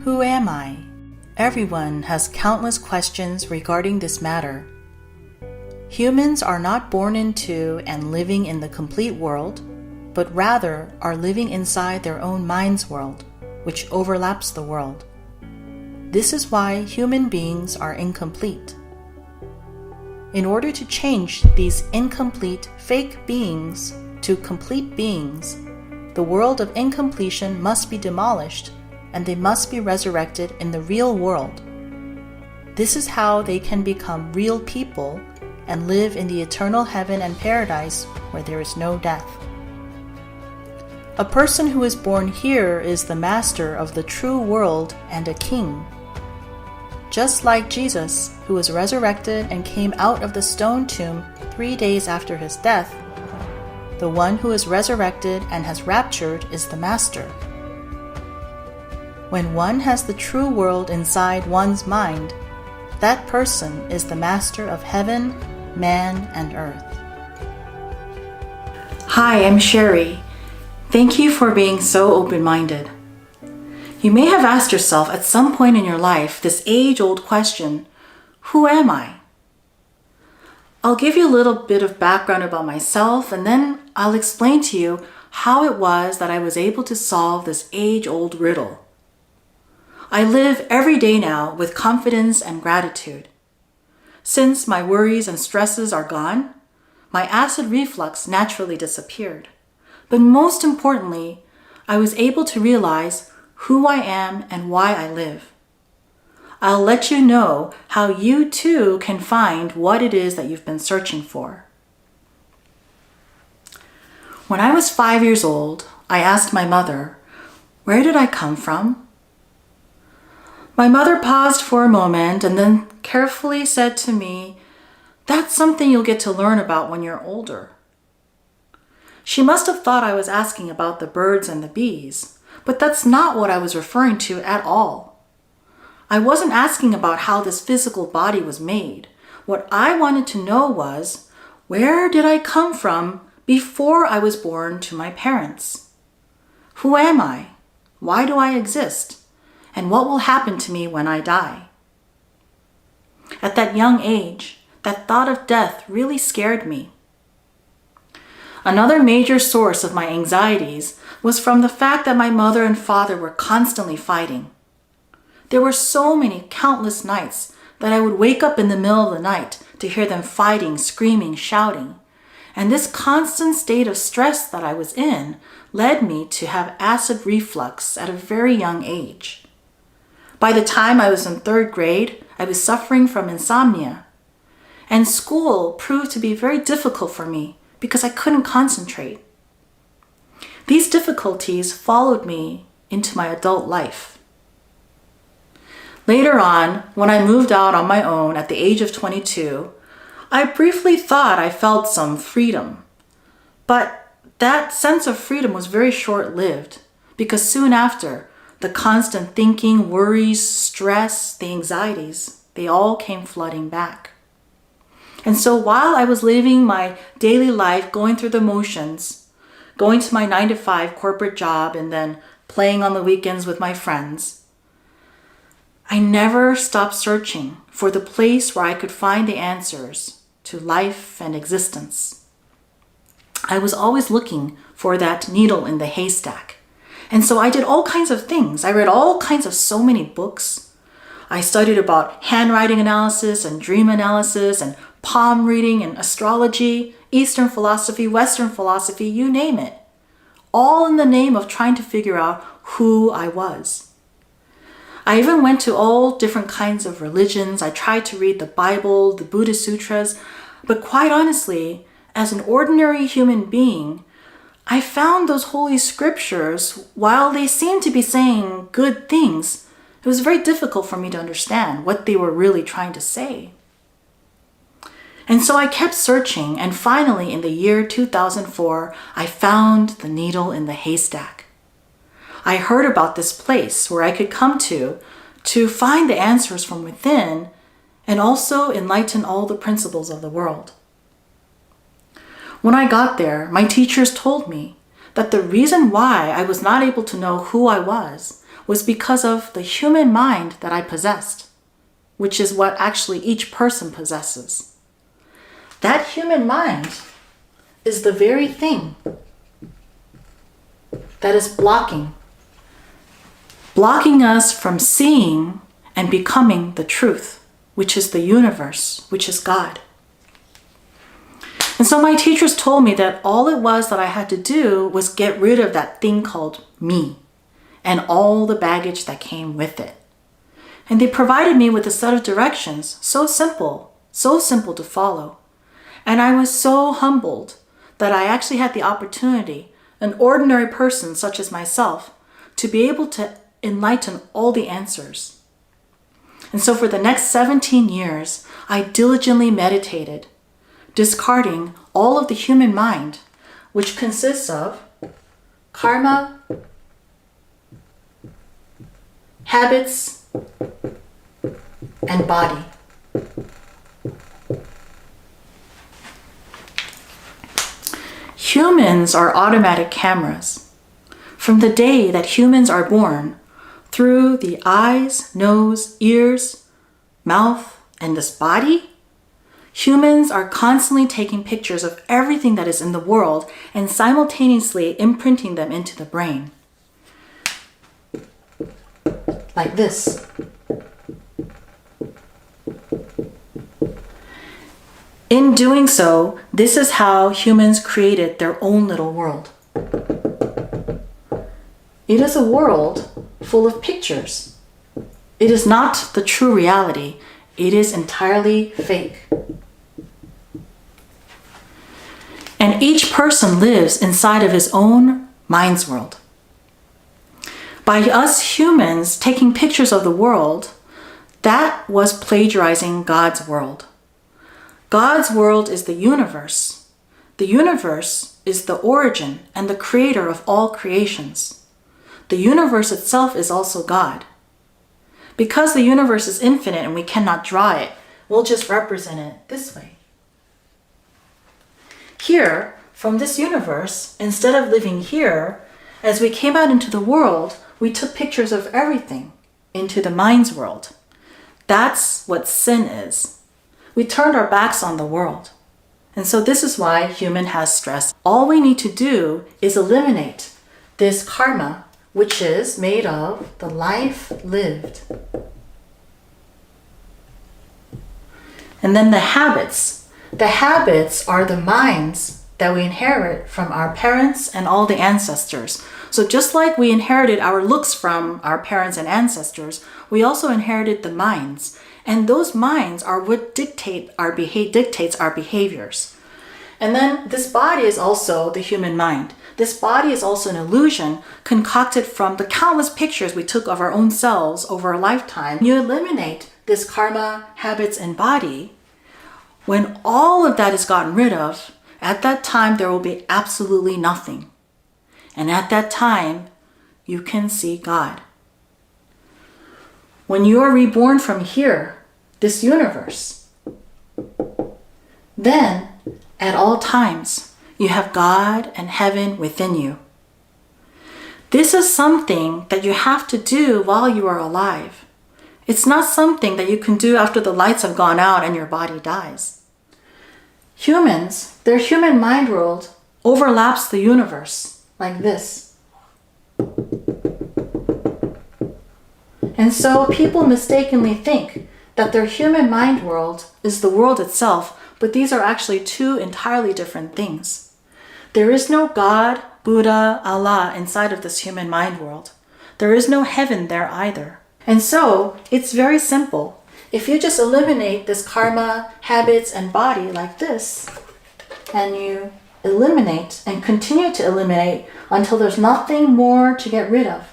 Who am I? Everyone has countless questions regarding this matter. Humans are not born into and living in the complete world, but rather are living inside their own mind's world, which overlaps the world. This is why human beings are incomplete. In order to change these incomplete, fake beings to complete beings, the world of incompletion must be demolished and they must be resurrected in the real world. This is how they can become real people and live in the eternal heaven and paradise where there is no death. A person who is born here is the master of the true world and a king. Just like Jesus, who was resurrected and came out of the stone tomb 3 days after his death, the one who is resurrected and has raptured is the master. When one has the true world inside one's mind, that person is the master of heaven, man, and earth. Hi, I'm Sherry. Thank you for being so open-minded. You may have asked yourself at some point in your life this age-old question, who am I? I'll give you a little bit of background about myself and then I'll explain to you how it was that I was able to solve this age-old riddle. I live every day now with confidence and gratitude. Since my worries and stresses are gone, my acid reflux naturally disappeared. But most importantly, I was able to realize who I am and why I live. I'll let you know how you too can find what it is that you've been searching for. When I was 5 years old, I asked my mother, where did I come from? My mother paused for a moment and then carefully said to me, that's something you'll get to learn about when you're older. She must have thought I was asking about the birds and the bees, but that's not what I was referring to at all. I wasn't asking about how this physical body was made. What I wanted to know was, where did I come from before I was born to my parents? Who am I? Why do I exist? And what will happen to me when I die? At that young age, that thought of death really scared me. Another major source of my anxieties was from the fact that my mother and father were constantly fighting. There were so many countless nights that I would wake up in the middle of the night to hear them fighting, screaming, shouting. And this constant state of stress that I was in led me to have acid reflux at a very young age. By the time I was in 3rd grade, I was suffering from insomnia. And school proved to be very difficult for me because I couldn't concentrate. These difficulties followed me into my adult life. Later on, when I moved out on my own at the age of 22, I briefly thought I felt some freedom. But that sense of freedom was very short-lived because soon after, the constant thinking, worries, stress, the anxieties, they all came flooding back. And so while I was living my daily life, going through the motions, going to my 9-to-5 corporate job and then playing on the weekends with my friends, I never stopped searching for the place where I could find the answers to life and existence. I was always looking for that needle in the haystack. And so I did all kinds of things. I read all kinds of so many books. I studied about handwriting analysis and dream analysis and palm reading and astrology, Eastern philosophy, Western philosophy, you name it. All in the name of trying to figure out who I was. I even went to all different kinds of religions. I tried to read the Bible, the Buddhist sutras, but quite honestly, as an ordinary human being, I found those holy scriptures, while they seemed to be saying good things, it was very difficult for me to understand what they were really trying to say. And so I kept searching, and finally in the year 2004, I found the needle in the haystack. I heard about this place where I could come to find the answers from within and also enlighten all the principles of the world. When I got there, my teachers told me that the reason why I was not able to know who I was because of the human mind that I possessed, which is what actually each person possesses. That human mind is the very thing that is blocking us from seeing and becoming the truth, which is the universe, which is God. And so my teachers told me that all it was that I had to do was get rid of that thing called me and all the baggage that came with it. And they provided me with a set of directions, so simple to follow. And I was so humbled that I actually had the opportunity, an ordinary person such as myself, to be able to enlighten all the answers. And so for the next 17 years, I diligently meditated, discarding all of the human mind, which consists of karma, habits, and body. Humans are automatic cameras. From the day that humans are born, through the eyes, nose, ears, mouth, and this body, humans are constantly taking pictures of everything that is in the world and simultaneously imprinting them into the brain. Like this. In doing so, this is how humans created their own little world. It is a world full of pictures. It is not the true reality. It is entirely fake. And each person lives inside of his own mind's world. By us humans taking pictures of the world, that was plagiarizing God's world. God's world is the universe. The universe is the origin and the creator of all creations. The universe itself is also God. Because the universe is infinite and we cannot draw it, we'll just represent it this way. Here, from this universe, instead of living here, as we came out into the world, we took pictures of everything into the mind's world. That's what sin is. We turned our backs on the world. And so this is why human has stress. All we need to do is eliminate this karma, which is made of the life lived. And then the habits. The habits are the minds that we inherit from our parents and all the ancestors. So just like we inherited our looks from our parents and ancestors, we also inherited the minds. And those minds are what dictates our behaviors. And then this body is also the human mind. This body is also an illusion concocted from the countless pictures we took of our own selves over a lifetime. You eliminate this karma, habits, and body. When all of that is gotten rid of, at that time there will be absolutely nothing. And at that time, you can see God. When you are reborn from here, this universe, then at all times, you have God and heaven within you. This is something that you have to do while you are alive. It's not something that you can do after the lights have gone out and your body dies. Humans, their human mind world overlaps the universe like this. And so people mistakenly think that their human mind world is the world itself, but these are actually two entirely different things. There is no God, Buddha, Allah inside of this human mind world. There is no heaven there either. And so it's very simple. If you just eliminate this karma, habits, and body like this, and you eliminate and continue to eliminate until there's nothing more to get rid of,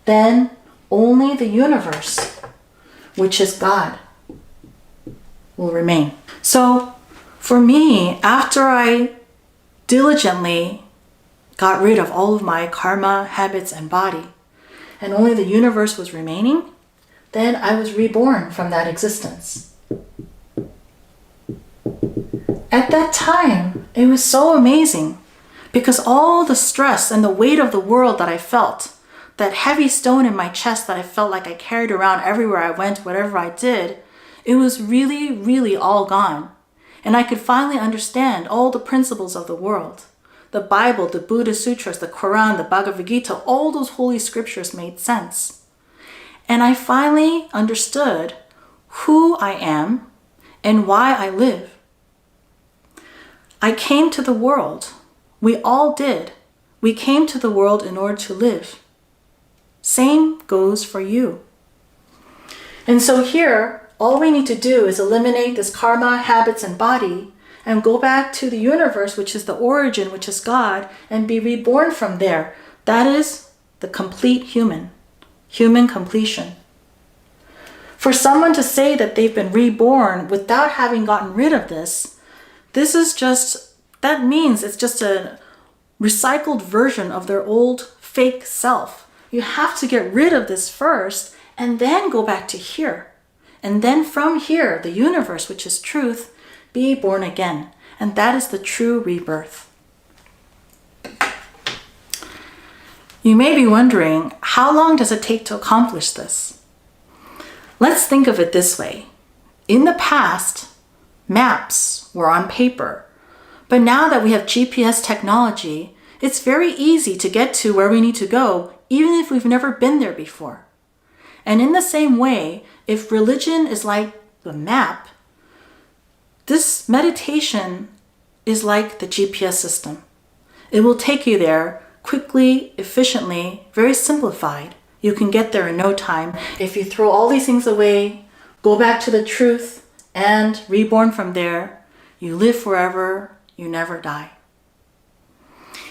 then only the universe, which is God, will remain. So for me, after I diligently got rid of all of my karma, habits, and body, and only the universe was remaining, then I was reborn from that existence. At that time, it was so amazing because all the stress and the weight of the world that I felt, that heavy stone in my chest that I felt like I carried around everywhere I went, whatever I did, it was really, really all gone. And I could finally understand all the principles of the world. The Bible, the Buddha Sutras, the Quran, the Bhagavad Gita, all those holy scriptures made sense. And I finally understood who I am and why I live. I came to the world. We all did. We came to the world in order to live. Same goes for you. And so here, all we need to do is eliminate this karma, habits, and body and go back to the universe, which is the origin, which is God, and be reborn from there. That is the complete human completion. For someone to say that they've been reborn without having gotten rid of this that means it's just a recycled version of their old fake self. You have to get rid of this first and then go back to here. And then from here, the universe, which is truth, be born again. And that is the true rebirth. You may be wondering, how long does it take to accomplish this? Let's think of it this way. In the past, maps were on paper. But now that we have GPS technology, it's very easy to get to where we need to go, even if we've never been there before. And in the same way, if religion is like the map, this meditation is like the GPS system. It will take you there quickly, efficiently, very simplified. You can get there in no time. If you throw all these things away, go back to the truth, and reborn from there, you live forever, you never die.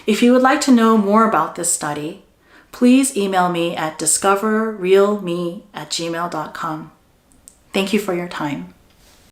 If you would like to know more about this study, please email me at discoverrealme@gmail.com. Thank you for your time.